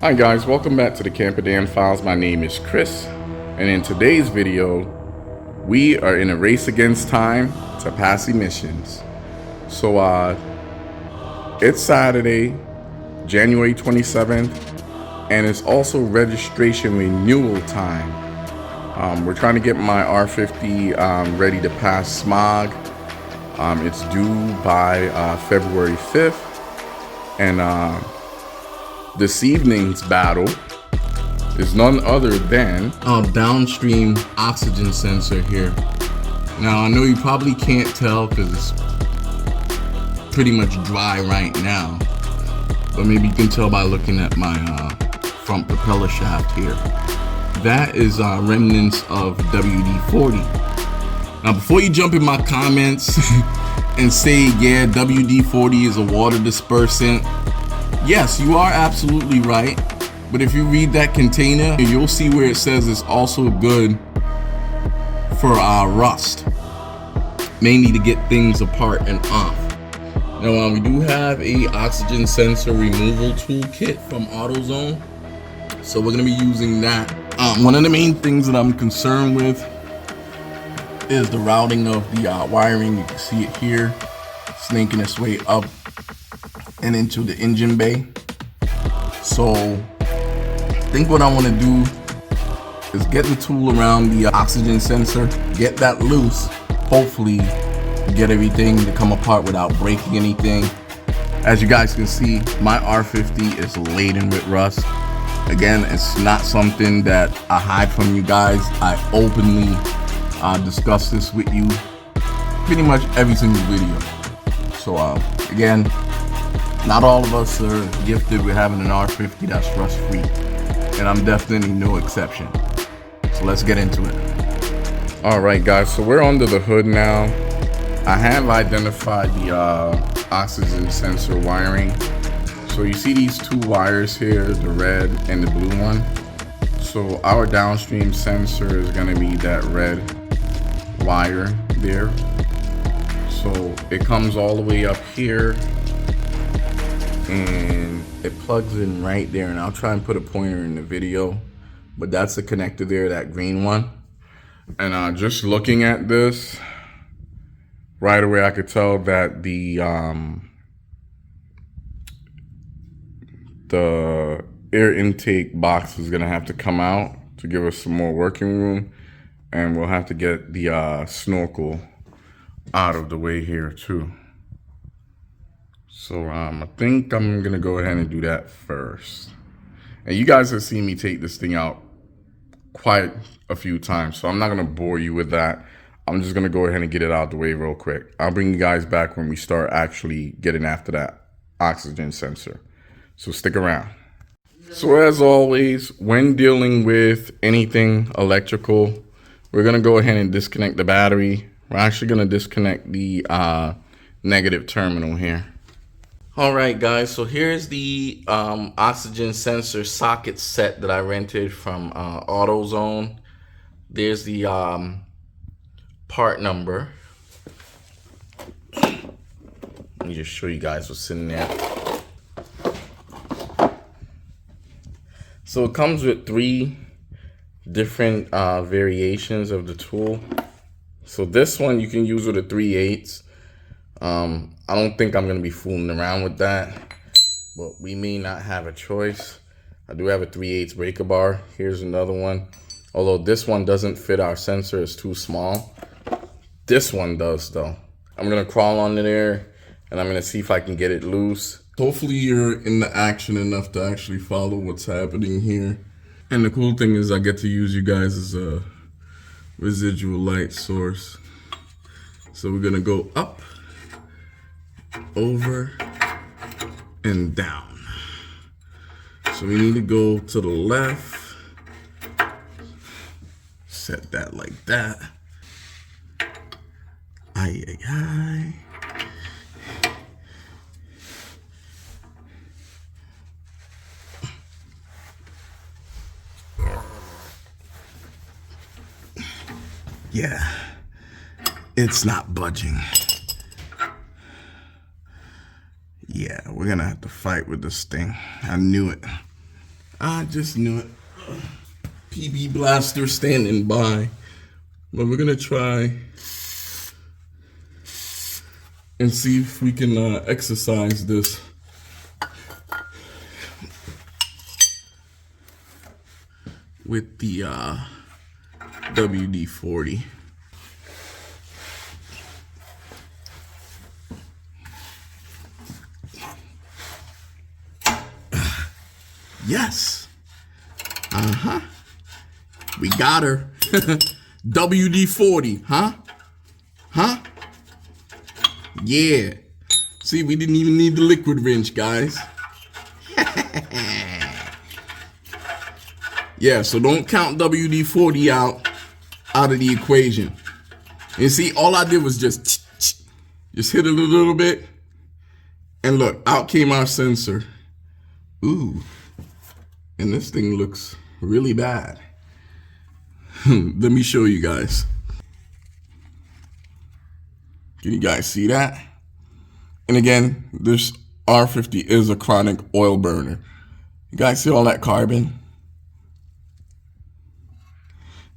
Hi guys, welcome back to the Camper Dan Files. My name is Chris, and in today's video, we are in a race against time to pass emissions. So it's Saturday, January 27th, and it's also registration renewal time. We're trying to get my R50 ready to pass smog. It's due by February 5th, and this evening's battle is none other than our downstream oxygen sensor here. Now I know you probably can't tell because it's pretty much dry right now, but maybe you can tell by looking at my front propeller shaft here. That is remnants of WD-40. Now before you jump in my comments and say, yeah, WD-40 is a water dispersant, yes, you are absolutely right, but if you read that container, you'll see where it says it's also good for rust, mainly to get things apart and off. Now we do have a oxygen sensor removal toolkit from AutoZone, so we're going to be using that. One of the main things that I'm concerned with is the routing of the wiring. You can see it here, snaking its way up and into the engine bay. So I think what I want to do is get the tool around the oxygen sensor, get that loose, hopefully get everything to come apart without breaking anything. As you guys can see, my R50 is laden with rust. Again, it's not something that I hide from you guys. I openly discuss this with you pretty much every single video. So again, not all of us are gifted with having an R50 that's rust free, and I'm definitely no exception. So let's get into it. All right guys, so we're under the hood now. I have identified the oxygen sensor wiring. So you see these two wires here, the red and the blue one. So our downstream sensor is gonna be that red wire there. So it comes all the way up here and it plugs in right there, and I'll try and put a pointer in the video, but that's the connector there, that green one. And just looking at this right away, I could tell that the air intake box is gonna have to come out to give us some more working room, and we'll have to get the snorkel out of the way here too. So I think I'm gonna go ahead and do that first. And you guys have seen me take this thing out quite a few times, so I'm not gonna bore you with that. I'm just gonna go ahead and get it out the way real quick. I'll bring you guys back when we start actually getting after that oxygen sensor. So stick around. So as always, when dealing with anything electrical, we're gonna go ahead and disconnect the battery. We're actually gonna disconnect the negative terminal here. All right guys, so here's the oxygen sensor socket set that I rented from AutoZone. There's the part number. Let me just show you guys what's in there. So it comes with 3 different variations of the tool. So this one you can use with a 3/8. I don't think I'm going to be fooling around with that, but we may not have a choice. I do have a 3/8 breaker bar. Here's another one. Although this one doesn't fit our sensor, it's too small. This one does though. I'm going to crawl under there and I'm going to see if I can get it loose. Hopefully you're in the action enough to actually follow what's happening here. And the cool thing is I get to use you guys as a residual light source. So we're going to go up, over, and down. So we need to go to the left, set that like that. Aye, aye, aye. Yeah, it's not budging. Yeah, we're gonna have to fight with this thing. I knew it. I just knew it. PB Blaster standing by. But we're gonna try and see if we can exercise this. With the WD-40. Yes. We got her. WD-40, huh? Yeah. See, we didn't even need the liquid wrench, guys. Yeah, so don't count WD-40 out of the equation. And see, all I did was just hit it a little bit. And look, out came our sensor. Ooh. And this thing looks really bad. Let me show you guys. Can you guys see that? And again, this R50 is a chronic oil burner. You guys see all that carbon?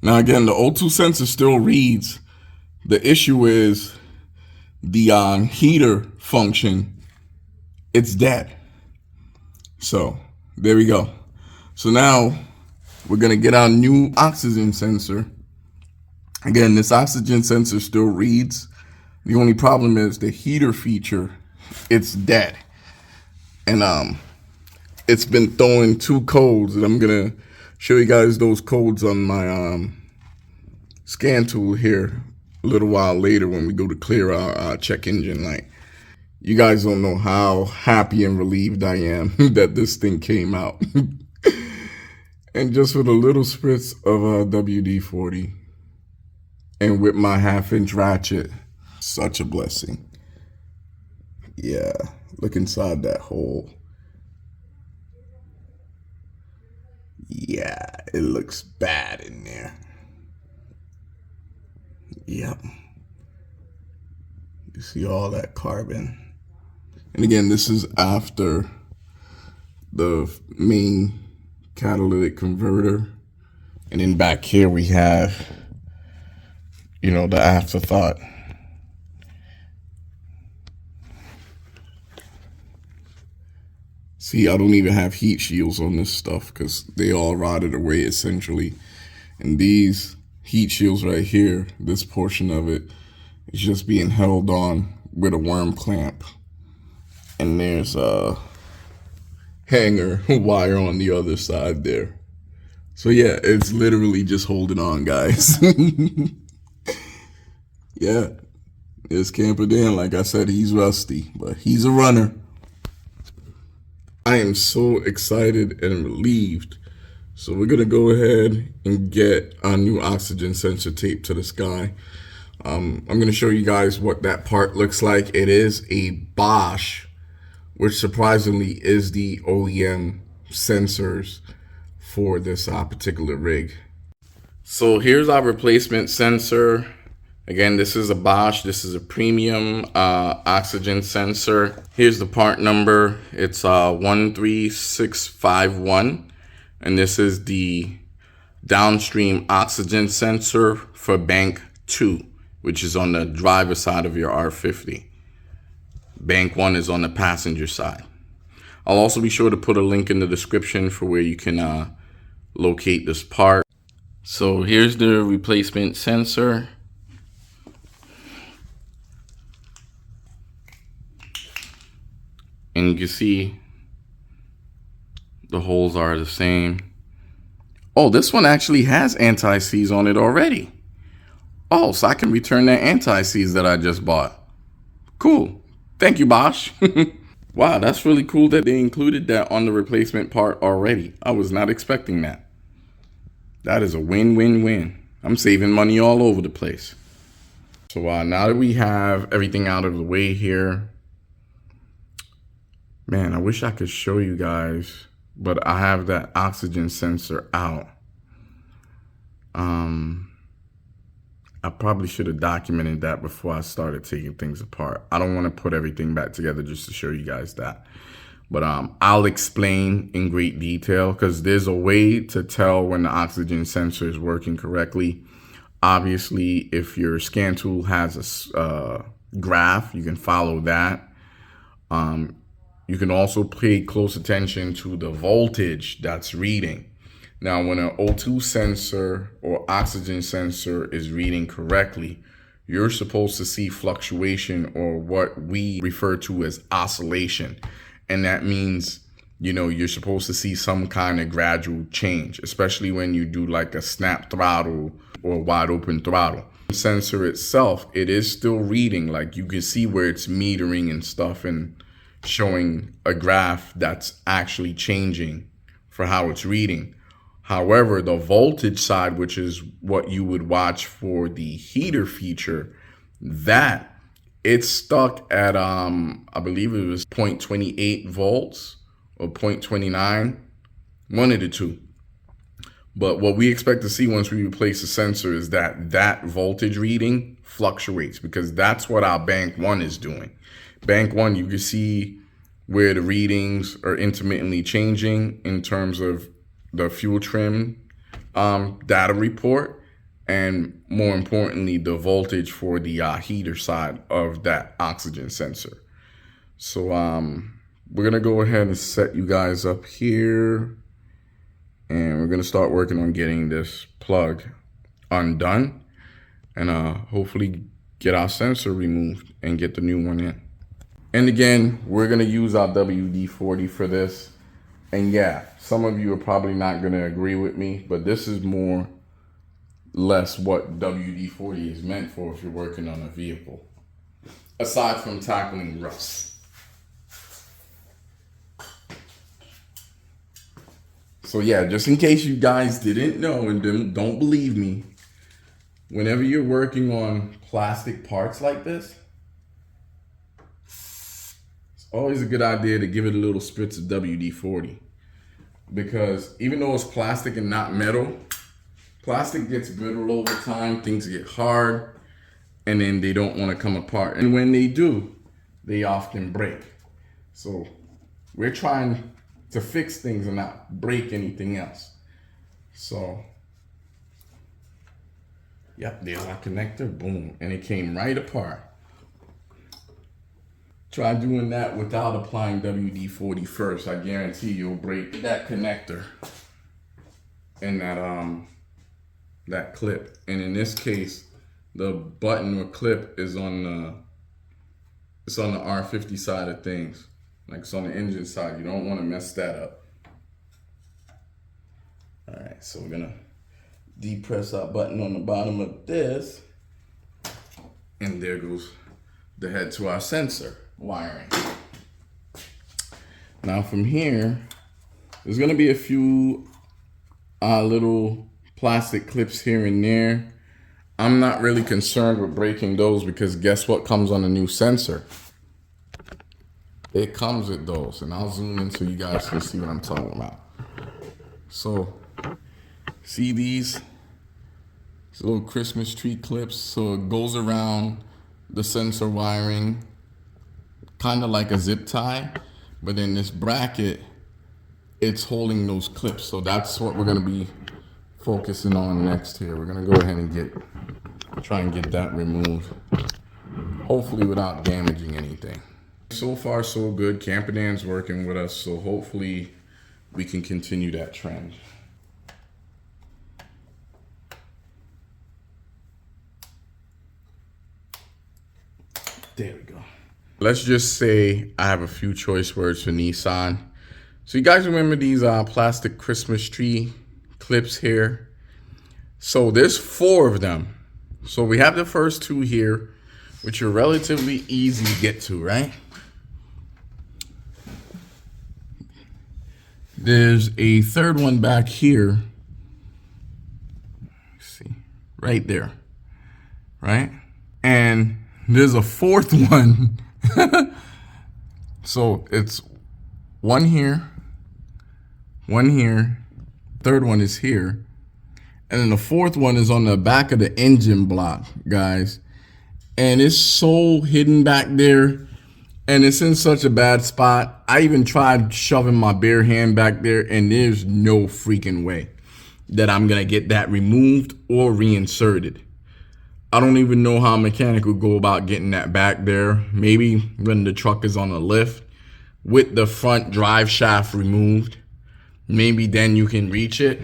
Now again, the O2 sensor still reads. The issue is the heater function. It's dead. So there we go. So now we're gonna get our new oxygen sensor. Again, this oxygen sensor still reads. The only problem is the heater feature. It's dead. And it's been throwing 2 codes, and I'm gonna show you guys those codes on my scan tool here a little while later when we go to clear our check engine light. You guys don't know how happy and relieved I am that this thing came out. And just with a little spritz of WD-40 and with my 1/2-inch ratchet, such a blessing. Yeah, look inside that hole. Yeah, it looks bad in there. Yep. You see all that carbon. And again, this is after the main catalytic converter. And then back here we have, you know, the afterthought. See, I don't even have heat shields on this stuff because they all rotted away essentially. And these heat shields right here, this portion of it is just being held on with a worm clamp. And there's a hanger wire on the other side there. So yeah, it's literally just holding on, guys. Yeah, it's Camper Dan. Like I said, he's rusty, but he's a runner. I am so excited and relieved. So we're gonna go ahead and get our new oxygen sensor taped to this guy. I'm gonna show you guys what that part looks like. It is a Bosch, which surprisingly is the OEM sensors for this particular rig. So here's our replacement sensor. Again, this is a Bosch. This is a premium oxygen sensor. Here's the part number. It's 13651. And this is the downstream oxygen sensor for bank 2, which is on the driver's side of your R50. Bank 1 is on the passenger side. I'll also be sure to put a link in the description for where you can locate this part. So here's the replacement sensor. And you can see the holes are the same. Oh, this one actually has anti-seize on it already. Oh, so I can return that anti-seize that I just bought. Cool. Thank you, Bosch. Wow, that's really cool that they included that on the replacement part already. I was not expecting that. That is a win-win-win. I'm saving money all over the place. So now that we have everything out of the way here, man, I wish I could show you guys, but I have that oxygen sensor out. I probably should have documented that before I started taking things apart. I don't want to put everything back together just to show you guys that. But I'll explain in great detail because there's a way to tell when the oxygen sensor is working correctly. Obviously, if your scan tool has a graph, you can follow that. You can also pay close attention to the voltage that's reading. Now, when an O2 sensor or oxygen sensor is reading correctly, you're supposed to see fluctuation, or what we refer to as oscillation. And that means, you're supposed to see some kind of gradual change, especially when you do like a snap throttle or wide open throttle. The sensor itself, it is still reading. Like, you can see where it's metering and stuff and showing a graph that's actually changing for how it's reading. However, the voltage side, which is what you would watch for the heater feature, that it's stuck at, I believe it was 0.28 volts or 0.29, one of the two. But what we expect to see once we replace the sensor is that voltage reading fluctuates, because that's what our bank one is doing. Bank one, you can see where the readings are intermittently changing in terms of the fuel trim data report, and more importantly, the voltage for the heater side of that oxygen sensor. So we're gonna go ahead and set you guys up here, and we're gonna start working on getting this plug undone, and hopefully get our sensor removed and get the new one in. And again, we're gonna use our WD-40 for this. And yeah, some of you are probably not gonna agree with me, but this is more or less what WD-40 is meant for if you're working on a vehicle, aside from tackling rust. So yeah, just in case you guys didn't know and don't believe me, whenever you're working on plastic parts like this, it's always a good idea to give it a little spritz of WD-40. Because even though it's plastic and not metal, plastic gets brittle over time, things get hard, and then they don't want to come apart. And when they do, they often break. So we're trying to fix things and not break anything else. So, yep, there's our connector, boom, and it came right apart. Try doing that without applying WD-40 first. I guarantee you'll break that connector and that clip. And in this case, the button or clip is on the R50 side of things. Like, it's on the engine side. You don't want to mess that up. All right, so we're gonna depress our button on the bottom of this, and there goes the head to our sensor wiring. Now from here, there's gonna be a few little plastic clips here and there. I'm not really concerned with breaking those, because guess what comes on a new sensor? It comes with those, and I'll zoom in so you guys can see what I'm talking about. So, see these little Christmas tree clips? So it goes around the sensor wiring, kind of like a zip tie, but in this bracket, it's holding those clips. So that's what we're gonna be focusing on next here. We're gonna go ahead and try and get that removed, hopefully without damaging anything. So far, so good. Camperdan's working with us, so hopefully we can continue that trend. There we go. Let's just say I have a few choice words for Nissan. So you guys remember these plastic Christmas tree clips here? So there's 4 of them. So we have the first 2 here, which are relatively easy to get to, right? There's a third one back here. Let's see, right there, right? And there's a 4th one. So it's one here, 3rd one is here, and then the 4th one is on the back of the engine block, guys. And it's so hidden back there. And it's in such a bad spot. I even tried shoving my bare hand back there, and there's no freaking way that I'm gonna get that removed or reinserted. I don't even know how a mechanic would go about getting that back there. Maybe when the truck is on a lift with the front drive shaft removed, maybe then you can reach it.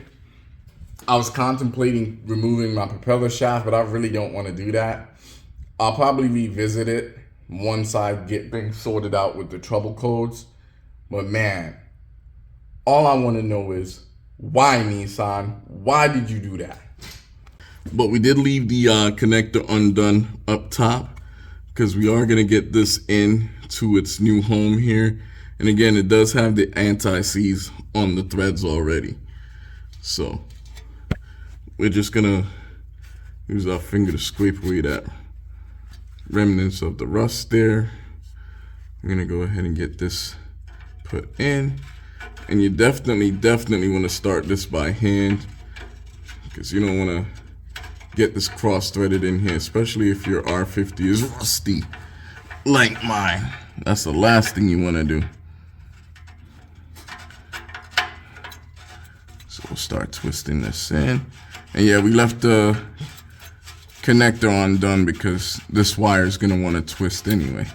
I was contemplating removing my propeller shaft, but I really don't want to do that. I'll probably revisit it once I get things sorted out with the trouble codes. But man, all I want to know is, why, Nissan? Why did you do that? But we did leave the connector undone up top because we are going to get this in to its new home here. And again, it does have the anti-seize on the threads already. So we're just going to use our finger to scrape away that remnants of the rust there. I'm going to go ahead and get this put in. And you definitely want to start this by hand because you don't want to get this cross-threaded in here, especially if your R50 is rusty like mine. That's the last thing you want to do. So we'll start twisting this in. And yeah, we left the connector undone because this wire is going to want to twist anyway.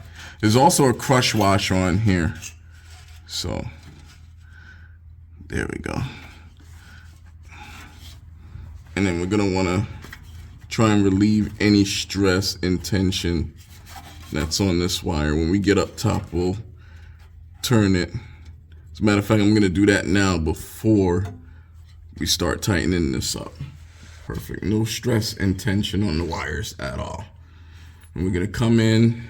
There's also a crush washer on here. So there we go. And then we're going to want to try and relieve any stress and tension that's on this wire. When we get up top, we'll turn it. As a matter of fact, I'm going to do that now before we start tightening this up. Perfect. No stress and tension on the wires at all. And we're going to come in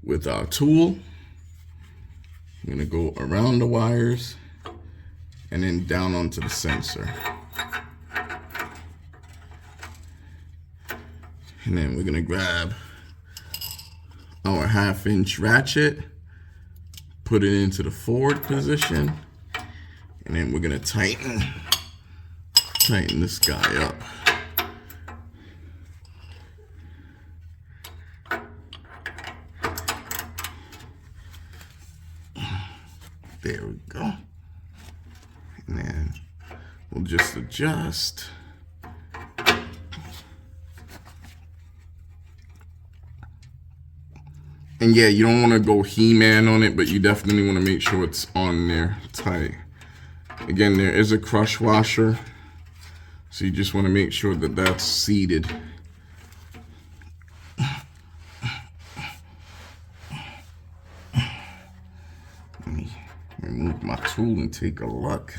with our tool. I'm going to go around the wires and then down onto the sensor. And then we're gonna grab our 1/2-inch ratchet, put it into the forward position, and then we're gonna tighten this guy up. There we go. And then we'll just adjust. And yeah, you don't want to go He-Man on it, but you definitely want to make sure it's on there tight. Again, there is a crush washer, so you just want to make sure that that's seated. Let me remove my tool and take a look.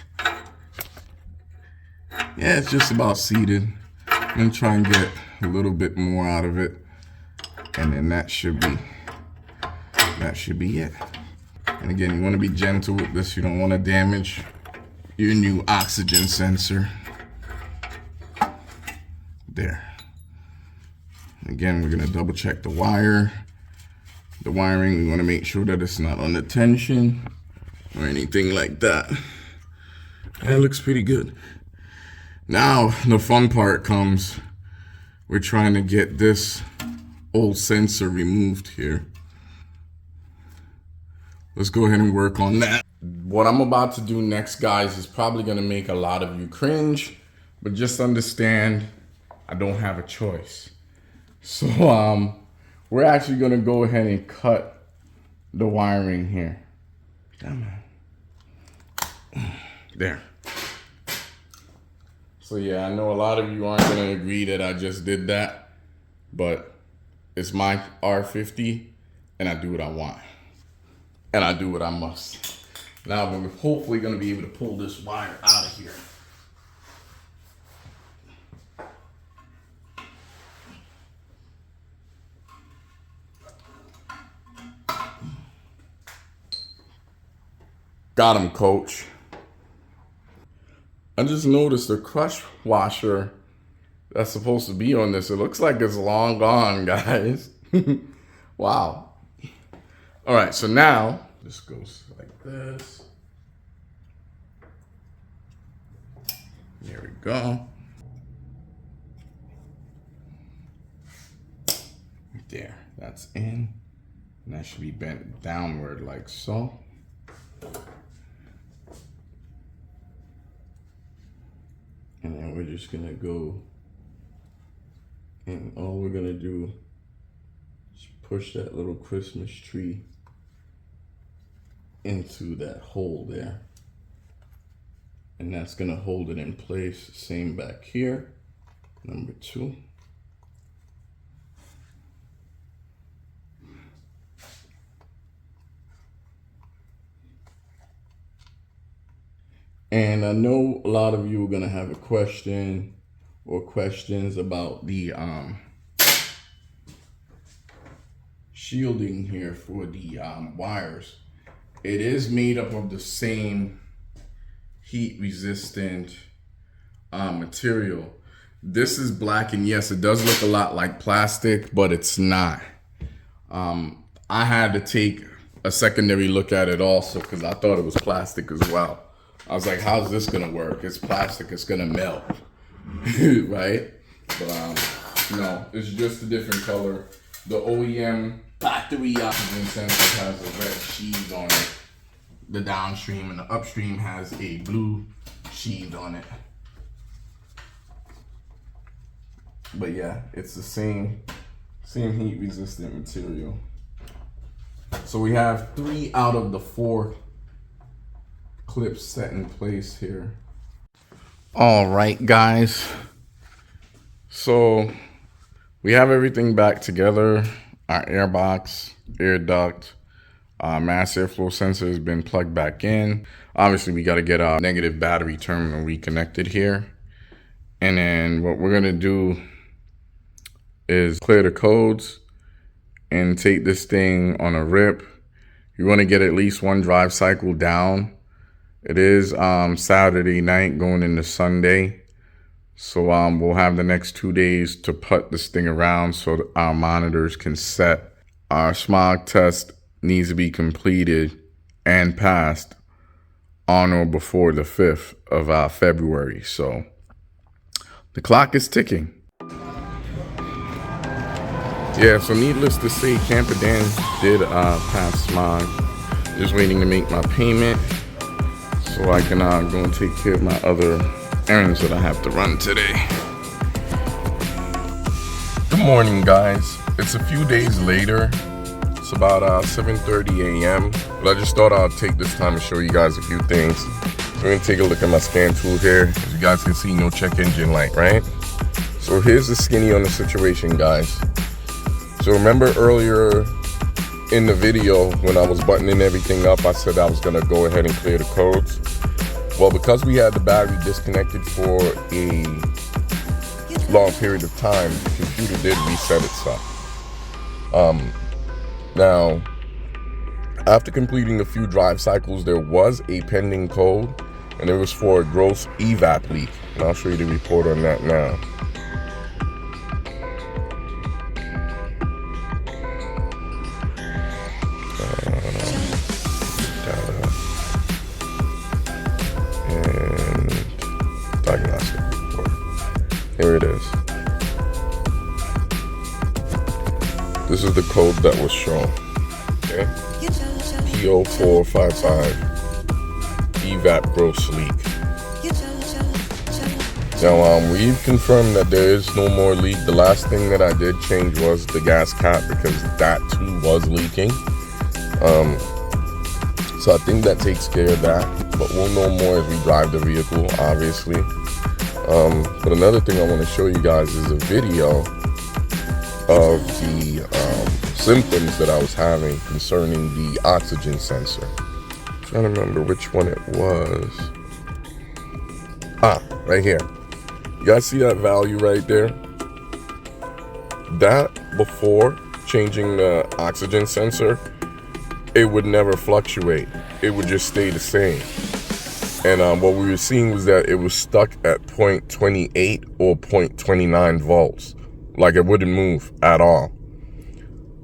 Yeah, it's just about seated. I'm going to try and get a little bit more out of it, and then that should be it. And again, you want to be gentle with this. You don't want to damage your new oxygen sensor. There. Again, we're going to double check the wiring. We want to make sure that it's not under tension or anything like that. That looks pretty good. Now the fun part comes. We're trying to get this old sensor removed here. Let's go ahead and work on that. What I'm about to do next, guys, is probably gonna make a lot of you cringe, but just understand, I don't have a choice. So we're actually gonna go ahead and cut the wiring here. Come on. There. So yeah, I know a lot of you aren't gonna agree that I just did that, but it's my R50 and I do what I want. And I do what I must. Now we're hopefully going to be able to pull this wire out of here. Got him, coach. I just noticed the crush washer that's supposed to be on this. It looks like it's long gone, guys. Wow. All right, so now this goes like this. There we go. There, that's in. And that should be bent downward like so. And then we're just gonna go, and all we're gonna do is push that little Christmas tree into that hole there. And that's gonna hold it in place. Same back here, number 2. And I know a lot of you are gonna have a question or questions about the shielding here for the wires. It is made up of the same heat resistant material. This is black, and yes, it does look a lot like plastic, but it's not. I had to take a secondary look at it also because I thought it was plastic as well. I was like, how's this gonna work? It's plastic, it's gonna melt, right? But no, it's just a different color. The OEM factory oxygen sensor has a red sheath on it. The downstream and the upstream has a blue sheath on it. But yeah, it's the same heat resistant material. So we have 3 out of the 4 clips set in place here. All right, guys. So we have everything back together. Our air box, air duct, mass airflow sensor has been plugged back in. Obviously, we got to get our negative battery terminal reconnected here. And then what we're gonna do is clear the codes and take this thing on a rip. You want to get at least 1 drive cycle down. It is Saturday night going into Sunday. So we'll have the next 2 days to put this thing around so that our monitors can set. Our smog test needs to be completed and passed on or before the 5th of February. So the clock is ticking. Yeah, so needless to say, Camper Dan did pass smog. Just waiting to make my payment so I can go and take care of my other errands that I have to run today. Good morning, guys. It's a few days later. It's about 7:30 a.m. But I just thought I'd take this time to show you guys a few things. We're gonna take a look at my scan tool here. As you guys can see, no check engine light, right? So here's the skinny on the situation, guys. So remember earlier in the video when I was buttoning everything up, I said I was gonna go ahead and clear the codes. Well, because we had the battery disconnected for a long period of time, the computer did reset itself. Now, after completing a few drive cycles, there was a pending code, and it was for a gross evap leak. And I'll show you the report on that now. Diagnostic report. Here it is. This is the code that was shown. Okay. P0455 evap gross leak. Now we've confirmed that there is no more leak. The last thing that I did change was the gas cap because that too was leaking. So I think that takes care of that, but we'll know more as we drive the vehicle, obviously. But another thing I want to show you guys is a video of the symptoms that I was having concerning the oxygen sensor. I'm trying to remember which one it was. Right here. You guys see that value right there? That before changing the oxygen sensor, it would never fluctuate. It would just stay the same. And what we were seeing was that it was stuck at 0.28 or 0.29 volts. Like it wouldn't move at all.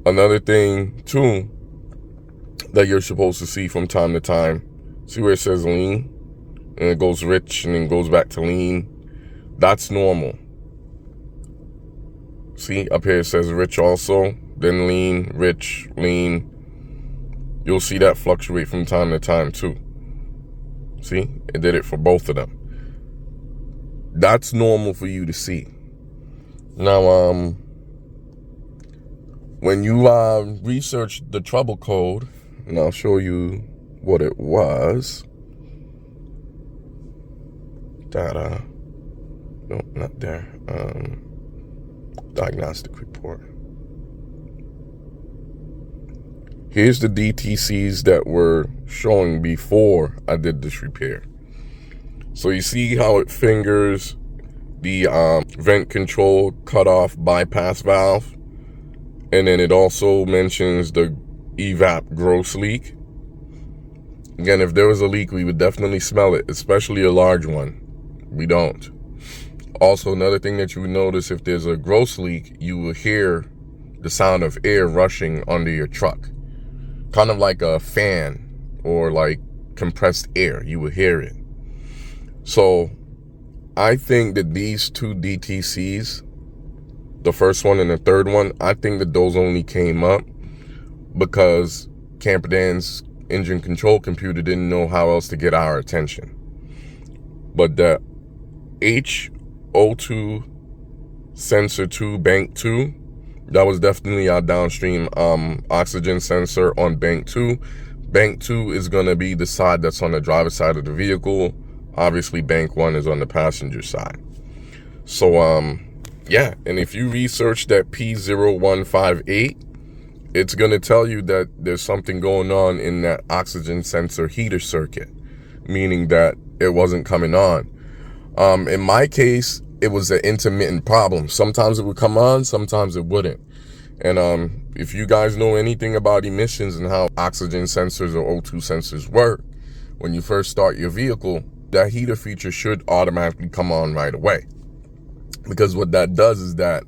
Another thing too that you're supposed to see from time to time, see where it says lean and it goes rich and then goes back to lean? That's normal. See, up here it says rich also. then lean, rich, lean. You'll see that fluctuate from time to time too. See, it did it for both of them. That's normal for you to see. Now, when you research the trouble code, and I'll show you what it was. Data. No, not there. Diagnostic report. Here's the DTCs that were showing before I did this repair. So you see how it fingers the vent control cutoff bypass valve, and then it also mentions the evap gross leak. Again, if there was a leak, we would definitely smell it, especially a large one. We don't. Also, another thing that you would notice, if there's a gross leak, you will hear the sound of air rushing under your truck. Kind of like a fan or like compressed air. You will hear it. So I think that these two DTCs, the first one and the third one, I think that those only came up because Camper Dan's engine control computer didn't know how else to get our attention. But the H02 sensor 2 bank 2, that was definitely our downstream oxygen sensor on bank 2. Bank 2 is going to be the side that's on the driver's side of the vehicle. Obviously, bank 1 is on the passenger side. So, yeah, and if you research that P0158, it's going to tell you that there's something going on in that oxygen sensor heater circuit, meaning that it wasn't coming on. In my case, it was an intermittent problem. Sometimes it would come on, sometimes it wouldn't. And if you guys know anything about emissions and how oxygen sensors or O2 sensors work, when you first start your vehicle, that heater feature should automatically come on right away. Because what that does is that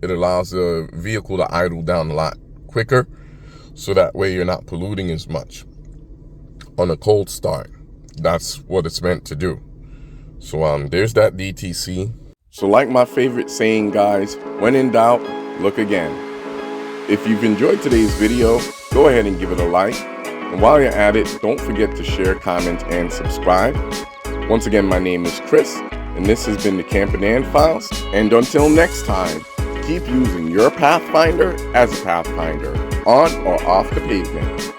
it allows the vehicle to idle down a lot quicker, so that way you're not polluting as much on a cold start. That's what it's meant to do. So there's that DTC. So like my favorite saying, guys, when in doubt, look again. If you've enjoyed today's video, go ahead and give it a like. And while you're at it, don't forget to share, comment, and subscribe. Once again, my name is Chris, and this has been the Camper Dan Files. And until next time, keep using your Pathfinder as a Pathfinder, on or off the pavement.